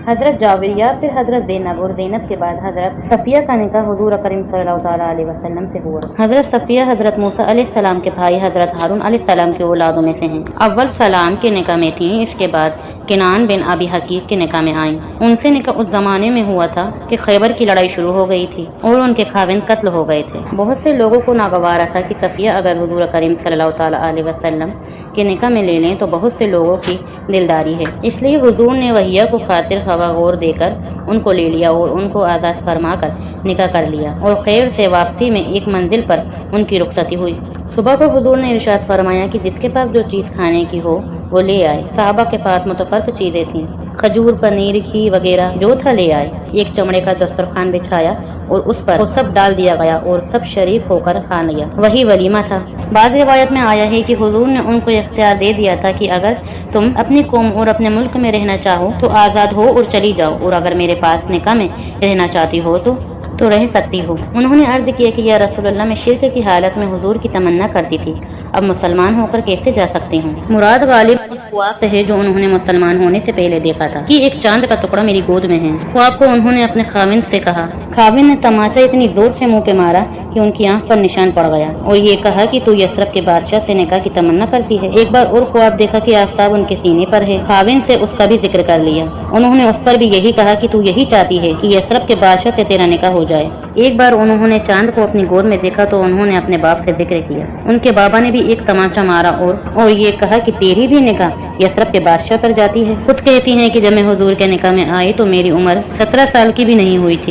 حضرت جاویریہ پھر حضرت زینب اور زینب کے بعد حضرت صفیہ کا نکاح حضور کریم صلی اللہ تعالیٰ علیہ وسلم سے ہوا۔ حضرت صفیہ حضرت موسیٰ علیہ السلام کے بھائی حضرت ہارون علیہ السلام کی اولادوں میں سے ہیں۔ اول سلام کے نکاح میں تھیں، اس کے بعد کنان بن ابی حقیق کے نکاح میں آئیں۔ ان سے نکاح اس زمانے میں ہوا تھا کہ خیبر کی لڑائی شروع ہو گئی تھی اور ان کے خاوند قتل ہو گئے تھے۔ بہت سے لوگوں کو ناگوارا تھا کہ صفیہ اگر حضور کریم صلی اللہ تعالیٰ علیہ وسلم کے نکاح میں لے لیں تو بہت سے لوگوں کی دلداری ہے، اس لیے حضور نے وحیہ کو خاطر خواہ غور دے کر ان کو لے لیا اور ان کو آزاد فرما کر نکاح کر لیا، اور خیر سے واپسی میں ایک منزل پر ان کی رخصتی ہوئی۔ صبح کو حضور نے ارشاد فرمایا کہ جس کے پاس جو چیز کھانے کی ہو وہ لے آئے۔ صحابہ کے پاس متفرق چیزیں تھیں، کھجور، پنیر، گھی وغیرہ، جو تھا لے آئے۔ ایک چمڑے کا دسترخوان بچھایا اور اس پر وہ سب ڈال دیا گیا اور سب شریک ہو کر کھا لیا، وہی ولیمہ تھا۔ بعض روایت میں آیا ہے کہ حضور نے ان کو اختیار دے دیا تھا کہ اگر تم اپنی قوم اور اپنے ملک میں رہنا چاہو تو آزاد ہو اور چلی جاؤ، اور اگر میرے پاس نکاح میں رہنا چاہتی ہو تو رہ سکتی ہو۔ انہوں نے عرض کیا کہ یا رسول اللہ، میں شرک کی حالت میں حضور کی تمنا کرتی تھی، اب مسلمان ہو کر کیسے جا سکتی ہوں؟ مراد غالب اس خواب سے ہے جو انہوں نے مسلمان ہونے سے پہلے دیکھا تھا کہ ایک چاند کا ٹکڑا میری گود میں ہے۔ خواب کو انہوں نے اپنے خاوند سے کہا۔ خاوند نے تماچا اتنی زور سے منہ پہ مارا کہ ان کی آنکھ پر نشان پڑ گیا اور یہ کہا کہ تو یثرب کے بادشاہ سے نکاح کی تمنا کرتی ہے۔ ایک بار اور خواب دیکھا کہ آفتاب ان کے سینے پر ہے۔ خاوند سے اس کا بھی ذکر کر لیا۔ انہوں نے اس پر بھی یہی کہا کہ تو یہی چاہتی ہے کہ یثرب کے بادشاہ سے تیرا نکاح ہو جائے۔ ایک بار انہوں نے چاند کو اپنی گود میں دیکھا تو انہوں نے اپنے باپ سے ذکر کیا۔ ان کے بابا نے بھی ایک تماچا مارا اور یہ کہا کہ تیری بھی نکاح یثرب کے بادشاہ پر جاتی ہے۔ خود کہتی ہیں کہ جب میں حضور کے نکاح میں آئی تو میری عمر 17 سال کی بھی نہیں ہوئی تھی۔